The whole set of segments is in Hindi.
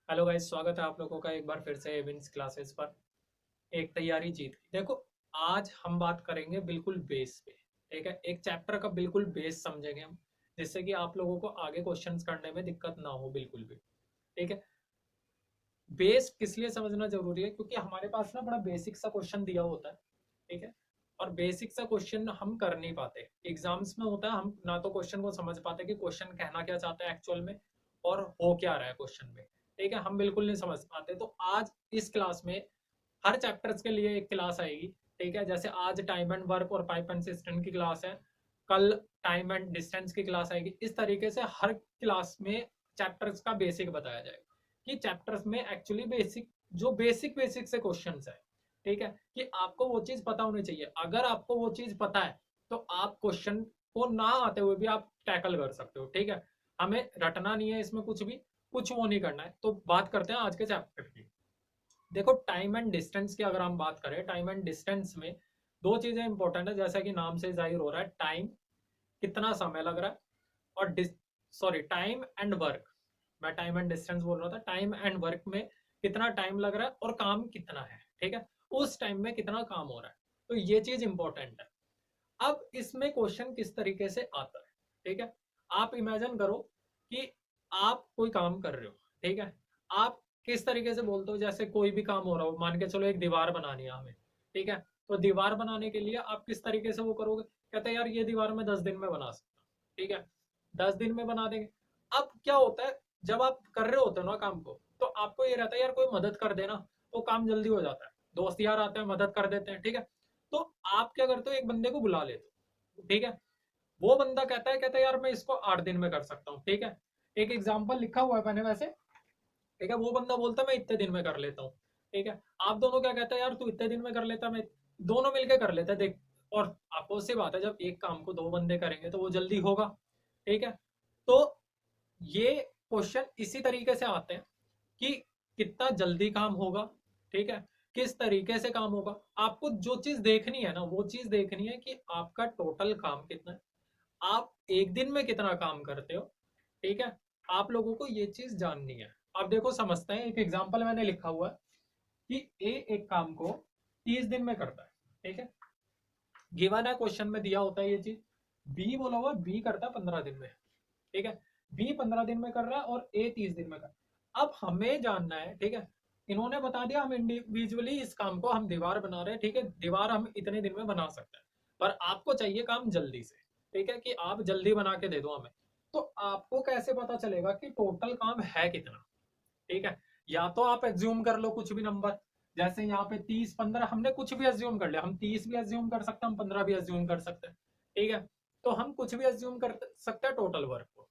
हेलो गाइस, स्वागत है आप लोगों का एक बार फिर से एविंस क्लासेस पर। एक तैयारी जीत की। देखो, आज हम बात करेंगे बिल्कुल बेस पे। ठीक है, एक चैप्टर का बिल्कुल बेस समझेंगे हम, जिससे कि आप लोगों को आगे क्वेश्चंस करने में दिक्कत ना हो बिल्कुल भी। ठीक है, बेस किस लिए समझना जरूरी है, क्योंकि हमारे पास ना बड़ा बेसिक सा क्वेश्चन दिया होता है। ठीक है, और बेसिक सा क्वेश्चन हम कर नहीं पाते। एग्जाम्स में होता है, हम ना तो क्वेश्चन को समझ पाते कि क्वेश्चन कहना क्या चाहता है एक्चुअल में, और हो क्या रहा है क्वेश्चन में। ठीक है, हम बिल्कुल नहीं समझ पाते। तो आज इस क्लास में हर चैप्टर्स के लिए एक क्लास आएगी। ठीक है, जैसे आज टाइम एंड वर्क और पाइप एंड सिस्टम की क्लास है, कल टाइम एंड डिस्टेंस की क्लास आएगी। इस तरीके से हर क्लास में चैप्टर्स का बेसिक बताया जाएगा कि चैप्टर्स में एक्चुअली बेसिक जो बेसिक बेसिक से क्वेश्चंस है। ठीक है, कि आपको वो चीज पता होनी चाहिए। अगर आपको वो चीज पता है तो आप क्वेश्चन को ना आते हुए भी आप टैकल कर सकते हो। ठीक है, हमें रटना नहीं है इसमें कुछ भी, कुछ वो नहीं करना है। तो बात करते हैं आज के चैप्टर की। देखो, टाइम एंड डिस्टेंस की अगर हम बात करें, टाइम एंड डिस्टेंस में दो चीजें इंपॉर्टेंट है, जैसा कि नाम से जाहिर हो रहा है। टाइम, कितना समय लग रहा है, और सॉरी, टाइम एंड वर्क। मैं टाइम एंड डिस्टेंस बोल रहा था। टाइम एंड वर्क में कितना टाइम लग रहा है और काम कितना है। ठीक है, उस टाइम में कितना काम हो रहा है। तो ये चीज इंपॉर्टेंट है। अब इसमें क्वेश्चन किस तरीके से आता है। ठीक है, आप इमेजिन करो कि आप कोई काम कर रहे हो। ठीक है, आप किस तरीके से बोलते हो, जैसे कोई भी काम हो रहा हो, मान के चलो एक दीवार बनानी है हमें। ठीक है, तो दीवार बनाने के लिए आप किस तरीके से वो करोगे, कहते हैं यार ये दीवार मैं 10 दिन में बना सकता हूँ। ठीक है, 10 दिन में बना देंगे। अब क्या होता है, जब आप कर रहे होते हो ना काम को, तो आपको ये रहता है यार कोई मदद कर देना, तो काम जल्दी हो जाता है। दोस्त यार आते हैं, मदद कर देते हैं। ठीक है, तो आप क्या करते हो, एक बंदे को बुला लेते हो। ठीक है, वो बंदा कहता है यार मैं इसको 8 दिन में कर सकता हूँ। ठीक है, एक एग्जाम्पल लिखा हुआ है मैंने वैसे। ठीक है, वो बंदा बोलता है मैं इतने दिन में कर लेता हूँ। ठीक है, आप दोनों क्या कहते हैं, यार तू इतने दिन में कर लेता, मैं दोनों मिलके कर लेते हैं, देख। और आपको सी बात है, जब एक काम को दो बंदे करेंगे तो वो जल्दी होगा। ठीक है, तो ये क्वेश्चन इसी तरीके से आते हैं कि कितना जल्दी काम होगा। ठीक है, किस तरीके से काम होगा। आपको जो चीज देखनी है ना, वो चीज देखनी है कि आपका टोटल काम कितना है, आप एक दिन में कितना काम करते हो। ठीक है, आप लोगों को ये चीज जाननी है। अब देखो, समझते हैं। एक एग्जांपल मैंने लिखा हुआ है कि ए एक काम को 30 दिन में करता है। ठीक है, गिवन है, क्वेश्चन में दिया होता है ये चीज। बी बोला हुआ, बी करता है 15 दिन में। ठीक है, बी 15 दिन में कर रहा है और ए 30 दिन में कर रहा है। अब हमें जानना है। ठीक है, इन्होंने बता दिया हम इंडिविजुअली इस काम को हम दीवार बना रहे हैं। ठीक है, दीवार हम इतने दिन में बना सकते हैं, पर आपको चाहिए काम जल्दी से। ठीक है, कि आप जल्दी बना के दे दो हमें। तो आपको कैसे पता चलेगा कि टोटल काम है कितना। ठीक है, या तो आप एज्यूम कर लो कुछ भी नंबर, जैसे यहाँ पे 30 15 हमने कुछ भी एज्यूम कर लिया। हम 30 भी एज्यूम कर सकते हैं, हम 15 भी एज्यूम कर सकते हैं। ठीक है, तो हम कुछ भी एज्यूम कर सकते हैं टोटल वर्क को।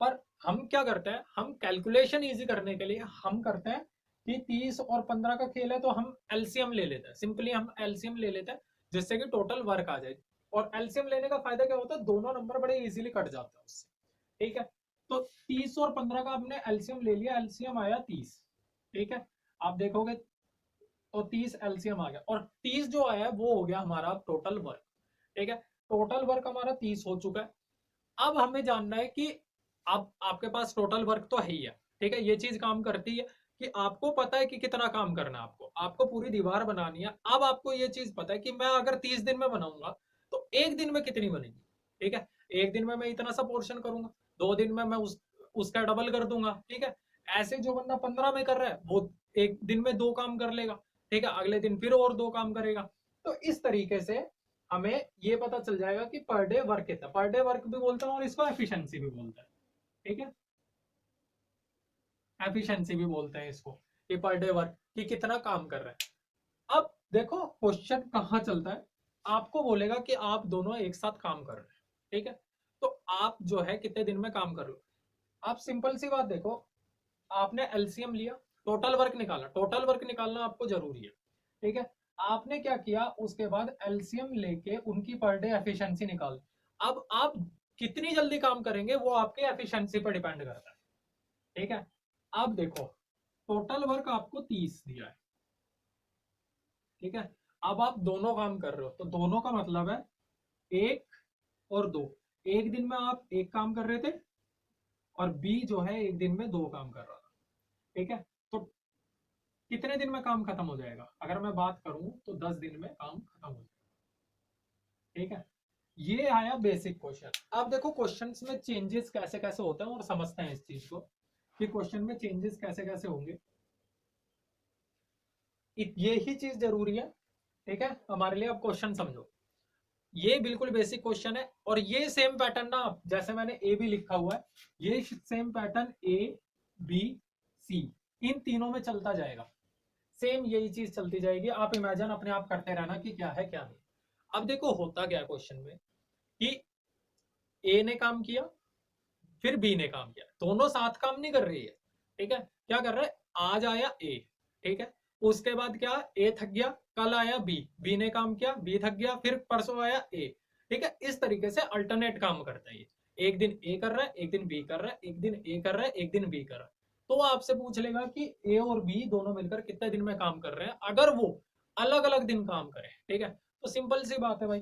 पर हम क्या करते हैं, हम कैलकुलेशन इजी करने के लिए हम करते हैं कि 30 और 15 का खेल है, तो हम एलसीएम ले लेते हैं। सिंपली हम एलसीएम ले लेते हैं, जिससे कि टोटल वर्क आ जाए। और एलसीएम लेने का फायदा क्या होता है, दोनों नंबर बड़े इजीली कट जाते हैं उससे। ठीक है, तो 30 और 15 का हमने एलसीएम ले लिया, एलसीएम आया 30। ठीक है, आप देखोगे तो 30 एलसीएम आ गया, और 30 जो आया है वो हो गया हमारा टोटल वर्क। ठीक है, टोटल वर्क हमारा 30 हो चुका है। अब हमें जानना है कि अब आपके पास टोटल वर्क तो है ही है। ठीक है, ये चीज काम करती है कि आपको पता है कि कितना काम करना है। आपको आपको पूरी दीवार बनानी है। अब आपको ये चीज पता है कि मैं अगर 30 दिन में बनाऊंगा तो एक दिन में कितनी बनेगी। ठीक है, एक दिन में मैं इतना सा पोर्शन करूंगा, 2 दिन में मैं उसका डबल कर दूंगा। ठीक है, ऐसे जो बंदा 15 में कर रहा है वो एक दिन में दो काम कर लेगा। ठीक है, अगले दिन फिर और दो काम करेगा। तो इस तरीके से हमें ये पता चल जाएगा कि पर डे वर्क कितना। पर डे वर्क भी बोलते हैं और इसको एफिशिएंसी भी बोलते हैं। ठीक है, एफिशिएंसी भी बोलते हैं इसको, कि पर डे वर्क कि कितना काम कर रहे हैं। अब देखो क्वेश्चन कहाँ चलता है, आपको बोलेगा कि आप दोनों एक साथ काम कर रहे हैं। ठीक है, तो आप जो है कितने दिन में काम कर लो। आप सिंपल सी बात देखो, आपने एलसीएम लिया, टोटल वर्क निकाला। टोटल वर्क निकालना आपको जरूरी है। ठीक है, आपने क्या किया, उसके बाद एलसीएम लेके उनकी पर डे एफिशिएंसी निकाल। अब आप कितनी जल्दी काम करेंगे वो आपके एफिशिएंसी पर डिपेंड करता है। ठीक है, अब देखो, टोटल वर्क आपको 30 दिया है। ठीक है, अब आप दोनों काम कर रहे हो, तो दोनों का मतलब है एक और दो। एक दिन में आप एक काम कर रहे थे, और बी जो है एक दिन में दो काम कर रहा था। ठीक है, तो कितने दिन में काम खत्म हो जाएगा? अगर मैं बात करूं तो 10 दिन में काम खत्म हो जाएगा। ठीक है, ये आया बेसिक क्वेश्चन। अब देखो क्वेश्चंस में चेंजेस कैसे कैसे होते हैं और समझते हैं इस चीज को कि क्वेश्चन में चेंजेस कैसे कैसे होंगे। ये ही चीज जरूरी है, ठीक है, हमारे लिए। अब क्वेश्चन समझो, ये बिल्कुल बेसिक क्वेश्चन है और ये सेम पैटर्न ना, जैसे मैंने ए बी लिखा हुआ है, ये same pattern A B C इन तीनों में चलता जाएगा। सेम यही चीज चलती जाएगी। आप इमेजिन अपने आप करते रहना कि क्या है क्या नहीं। अब देखो होता क्या है क्वेश्चन में कि ए ने काम किया, फिर बी ने काम किया, दोनों साथ काम नहीं कर रही है। ठीक है, क्या कर रहा है, आज आया ए, ठीक है, उसके बाद क्या, ए थक गया, कल आया बी, बी ने काम किया, बी थक गया, फिर परसों आया ए। ठीक है, इस तरीके से अल्टरनेट काम करता है ये। एक दिन ए कर रहा है, एक दिन बी कर रहा है, एक दिन ए कर रहा है, एक दिन बी कर रहा है। तो वो आपसे पूछ लेगा कि ए और बी दोनों मिलकर कितने दिन में काम कर रहे हैं, अगर वो अलग अलग दिन काम करें। ठीक है, तो सिंपल सी बात है भाई,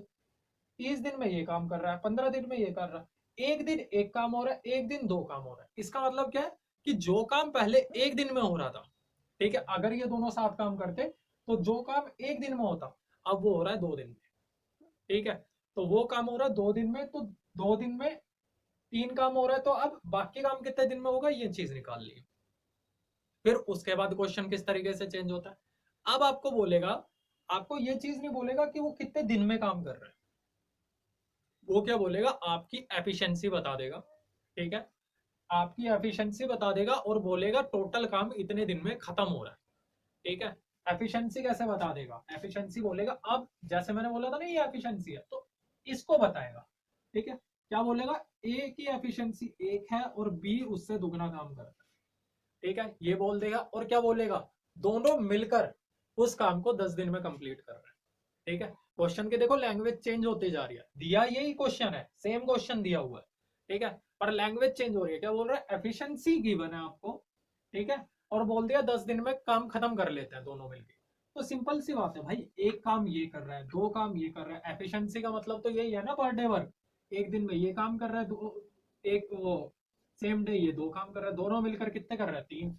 30 दिन में ये काम कर रहा है, 15 दिन में ये कर रहा है, एक दिन एक काम हो रहा है, एक दिन दो काम हो रहा है। इसका मतलब क्या है कि जो काम पहले एक दिन में हो रहा था, ठीक है, अगर ये दोनों साथ काम करते तो जो काम एक दिन में होता अब वो हो रहा है 2 दिन में। ठीक है, तो वो काम हो रहा है 2 दिन में, तो 2 दिन में 3 काम हो रहा है, तो अब बाकी काम कितने दिन में होगा ये चीज निकाल ली। फिर उसके बाद क्वेश्चन किस तरीके से चेंज होता है। अब आपको बोलेगा, आपको ये चीज नहीं बोलेगा कि वो कितने दिन में काम कर रहा है, वो क्या बोलेगा, आपकी एफिशिएंसी बता देगा। ठीक है, आपकी एफिशिएंसी बता देगा और बोलेगा टोटल काम इतने दिन में खत्म हो रहा है। ठीक है, एफिशिएंसी कैसे बता देगा, एफिशिएंसी बोलेगा, अब जैसे मैंने बोला था ना ये एफिशिएंसी है, तो इसको बताएगा। ठीक है, क्या बोलेगा, ए की एफिशिएंसी 1 है और बी उससे दुगना काम करता है। ठीक है, ये बोल देगा और क्या बोलेगा, दोनों मिलकर उस काम को 10 दिन में कंप्लीट कर रहे हैं। ठीक है, क्वेश्चन के देखो लैंग्वेज चेंज होती जा रही है, दिया यही क्वेश्चन है, सेम क्वेश्चन दिया हुआ है। ठीक है, पर लैंग्वेज चेंज हो रही है। क्या बोल रहा है, एफिशिएंसी गिवन है आपको, ठीक है, और बोल दिया 10 दिन में काम खत्म कर लेते हैं दोनों मिलकर। तो सिंपल सी बात है भाई, एक काम ये कर रहा है, दो काम ये कर रहा है, एफिशिएंसी का मतलब तो यही है ना, पर डे वर्क। एक दिन में ये काम कर रहा है, एक वो सेम डे ये दो काम कर रहा है, दोनों मिलकर कितने कर रहे हैं, 3।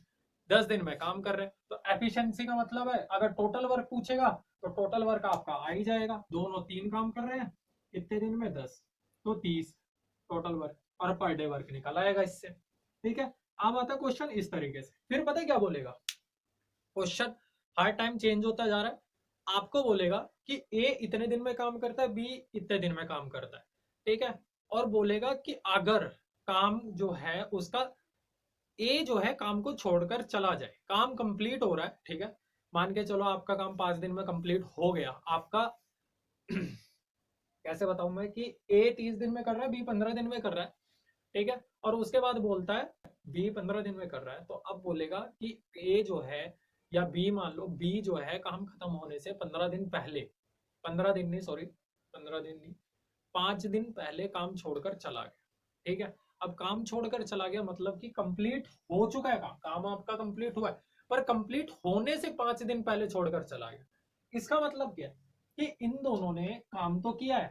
10 दिन में काम कर रहे हैं, तो एफिशिएंसी का मतलब है, अगर टोटल वर्क पूछेगा तो टोटल वर्क आपका आ ही जाएगा। दोनों 3 काम कर रहे हैं, कितने दिन में, 10, तो 30 टोटल वर्क, और पर डे वर्क निकल आएगा इससे। ठीक है, अब आता है क्वेश्चन इस तरीके से। फिर पता है क्या बोलेगा, क्वेश्चन हर टाइम चेंज होता जा रहा है। आपको बोलेगा कि ए इतने दिन में काम करता है, बी इतने दिन में काम करता है। ठीक है, और बोलेगा कि अगर काम जो है उसका, ए जो है काम को छोड़कर चला जाए, काम कंप्लीट हो रहा है, ठीक है, मान के चलो आपका काम 5 दिन में कंप्लीट हो गया आपका। कैसे बताऊं मैं कि ए 30 दिन में कर रहा है, बी 15 दिन में कर रहा है। ठीक है, और उसके बाद बोलता है बी 15 दिन में कर रहा है, तो अब बोलेगा कि ए जो है, या बी मान लो, बी जो है काम खत्म होने से 15 दिन पहले, 15 दिन नहीं, सॉरी 15 दिन नहीं, 5 दिन पहले काम छोड़कर चला गया। ठीक है, अब काम छोड़कर चला गया मतलब कि कंप्लीट हो चुका है, काम आपका कंप्लीट हुआ है, पर कंप्लीट होने से 5 दिन पहले छोड़कर चला गया। इसका मतलब क्या है कि इन दोनों ने काम तो किया है,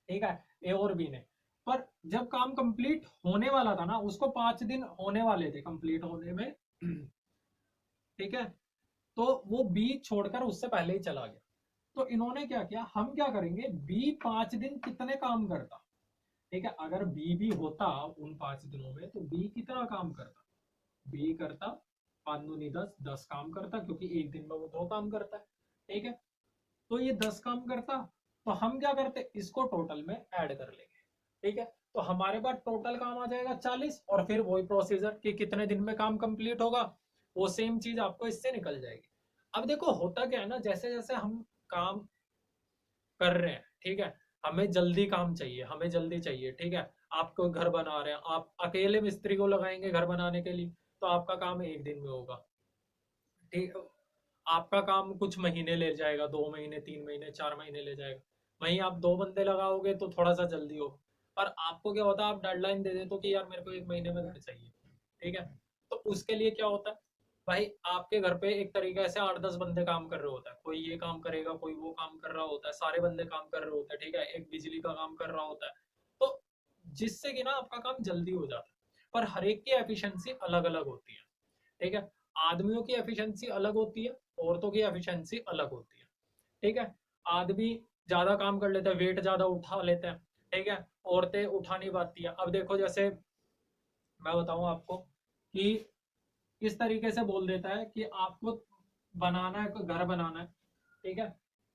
ठीक है, ए और बी ने, पर जब काम कंप्लीट होने वाला था ना, उसको 5 दिन होने वाले थे कंप्लीट होने में। ठीक है, तो वो बी छोड़कर उससे पहले ही चला गया। तो इन्होंने क्या किया, हम क्या करेंगे, बी 5 दिन कितने काम करता। ठीक है, अगर बी भी होता उन 5 दिनों में तो बी कितना काम करता, बी करता 5 दूनी 10, 10 काम करता, क्योंकि एक दिन में वो 2 काम करता है। ठीक है, तो ये 10 काम करता, तो हम क्या करते, इसको टोटल में ऐड कर लेंगे। ठीक है, तो हमारे पास टोटल काम आ जाएगा 40, और फिर वही प्रोसीजर कि कितने दिन में काम कंप्लीट होगा, वो सेम चीज आपको इससे निकल जाएगी। अब देखो होता क्या है ना, जैसे जैसे हम काम कर रहे हैं, ठीक है, हमें जल्दी काम चाहिए, हमें जल्दी चाहिए। ठीक है, आपको घर बना रहे हैं, आप अकेले मिस्त्री को लगाएंगे घर बनाने के लिए, तो आपका काम एक दिन में होगा। ठीक, आपका काम कुछ महीने ले जाएगा, 2 महीने, 3 महीने, 4 महीने ले जाएगा। वहीं आप 2 बंदे लगाओगे तो थोड़ा सा जल्दी हो। पर आपको क्या होता है, आप डेडलाइन दे देते हो कि यार मेरे को 1 महीने में घर चाहिए। ठीक है, तो उसके लिए क्या होता है भाई, आपके घर पे एक तरीके से 8-10 बंदे काम कर रहे होता है, कोई ये काम करेगा, कोई वो काम कर रहा होता है, सारे बंदे काम कर रहे होते हैं। ठीक है, एक बिजली का काम कर रहा होता है, तो जिससे कि ना आपका काम जल्दी हो जाता है, पर हर एक की एफिशिएंसी अलग अलग होती है। ठीक है। आदमियों की एफिशिएंसी अलग होती है, औरतों की एफिशिएंसी अलग होती है, ठीक है। आदमी ज्यादा काम कर लेते हैं, वेट ज्यादा उठा लेते हैं, ठीक है, औरतें उठा नहीं पाती है। अब देखो जैसे मैं बताऊं आपको कि इस तरीके से बोल देता है कि आपको बनाना है, कोई घर बनाना है, ठीक है।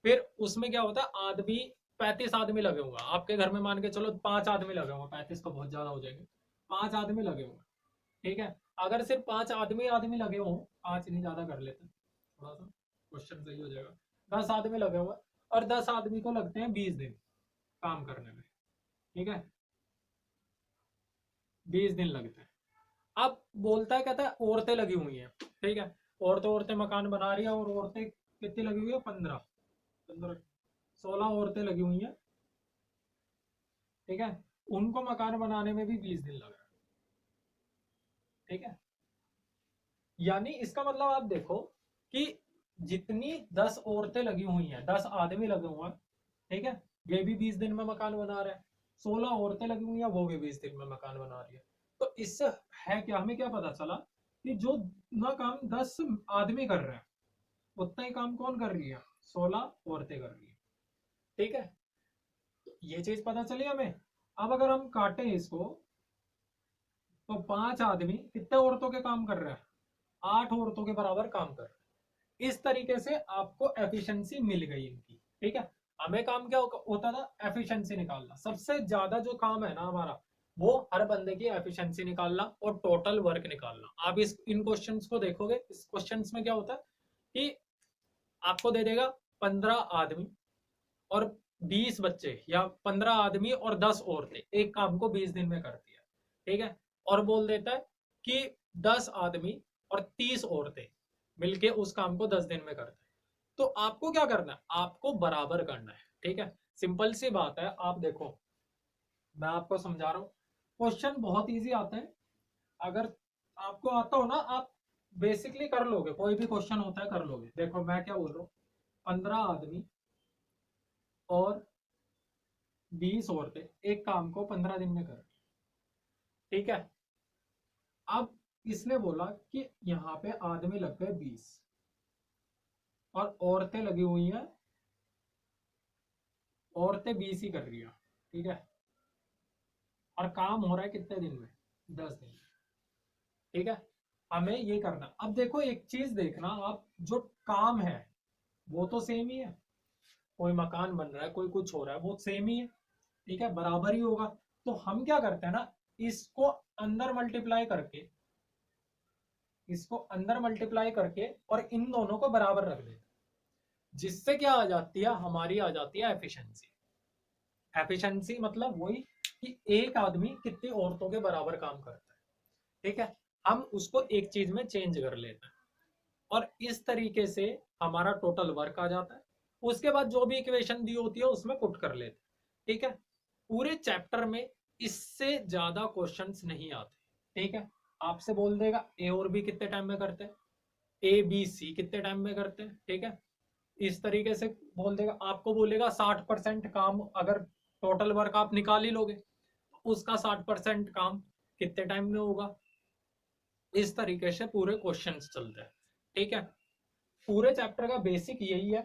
फिर उसमें क्या होता है, आदमी 35 आदमी लगे होंगे आपके घर में, मान के चलो 5 आदमी लगे होंगे, 35 तो बहुत ज्यादा हो जाएंगे, 5 आदमी लगे होंगे, ठीक है। अगर सिर्फ 5 आदमी आदमी लगे हों, 5 नहीं, ज्यादा कर लेते हैं, थोड़ा सा क्वेश्चन सही हो जाएगा, 10 आदमी लगे हुए और 10 आदमी को लगते हैं 20 दिन काम करने में, ठीक है, 20 दिन लगते हैं। अब बोलता है, कहता है औरतें लगी हुई हैं, ठीक है, औरतें औरतें मकान बना रही है, और औरतें कितनी लगी हुई है, 15 16 औरतें लगी हुई हैं, ठीक है, उनको मकान बनाने में भी 20 दिन लग रहा है, ठीक है। यानी इसका मतलब आप देखो कि जितनी 10 औरतें लगी हुई हैं, 10 आदमी लगे हुए हैं, ठीक है, वे भी 20 दिन में मकान बना रहे हैं, 16 औरतें लगी हुई हैं, वो भी 20 दिन में मकान बना रही है। तो इससे है क्या, हमें क्या पता चला कि जो ना काम 10 आदमी कर रहे हैं, उतना ही काम कौन कर रही है, 16 औरतें कर रही है, ठीक है। तो ये चीज पता चली हमें। अब अगर हम काटें इसको, तो 5 आदमी कितने औरतों के काम कर रहे हैं, 8 औरतों के बराबर काम कर रहे हैं। इस तरीके से आपको एफिशिएंसी मिल गई इनकी, ठीक है। हमें काम क्या होता था, एफिशिएंसी निकालना। सबसे ज्यादा जो काम है ना हमारा, वो हर बंदे की एफिशिएंसी निकालना और टोटल वर्क निकालना। आप इस इन क्वेश्चंस को देखोगे, इस क्वेश्चंस में क्या होता है कि आपको दे देगा 15 आदमी और 20 बच्चे, या 15 आदमी और 10 औरतें एक काम को 20 दिन में करती है, ठीक है। और बोल देता है कि 10 आदमी और 30 औरतें मिलके उस काम को 10 दिन में करते हैं। तो आपको क्या करना है, आपको बराबर करना है, ठीक है। सिंपल सी बात है। आप देखो, मैं आपको समझा रहा हूँ, क्वेश्चन बहुत इजी आते हैं। अगर आपको आता हो ना, आप बेसिकली कर लोगे, कोई भी क्वेश्चन होता है कर लोगे। देखो मैं क्या बोल रहा हूँ, 15 आदमी और 20 औरतें एक काम को 15 दिन में कर, ठीक है। अब इसने बोला कि यहाँ पे आदमी लग गए 20 और औरतें लगी हुई हैं, औरतें 20 ही कर रही है, ठीक है, और काम हो रहा है कितने दिन में, 10 दिन में, ठीक है। हमें ये करना। अब देखो एक चीज देखना आप, जो काम है वो तो सेम ही है, कोई मकान बन रहा है, कोई कुछ हो रहा है, वो सेम ही है, ठीक है, बराबर ही होगा। तो हम क्या करते हैं ना, इसको अंदर मल्टीप्लाई करके, इसको अंदर मल्टीप्लाई करके और इन दोनों को बराबर रख देते हैं, जिससे क्या आ जाती है, हमारी आ जाती है एफिशिएंसी। एफिशिएंसी मतलब वही कि एक आदमी कितनी औरतों के बराबर काम करता है, ठीक है। हम उसको एक चीज में चेंज कर लेते हैं और इस तरीके से हमारा टोटल वर्क आ जाता है। उसके बाद जो भी इक्वेशन दी होती है उसमें पुट कर लेते हैं, ठीक है। पूरे चैप्टर में इससे ज्यादा क्वेश्चंस नहीं आते, ठीक है। आपसे बोल देगा ए और बी कितने टाइम में करते हैं, ए बी सी कितने टाइम में करते हैं, ठीक है। इस तरीके से बोल देगा, आपको बोलेगा 60% काम अगर टोटल वर्क आप निकाल ही लोगे, तो उसका 60% काम कितने टाइम में होगा। इस तरीके से पूरे क्वेश्चंस चलते हैं, ठीक है। पूरे चैप्टर का बेसिक यही है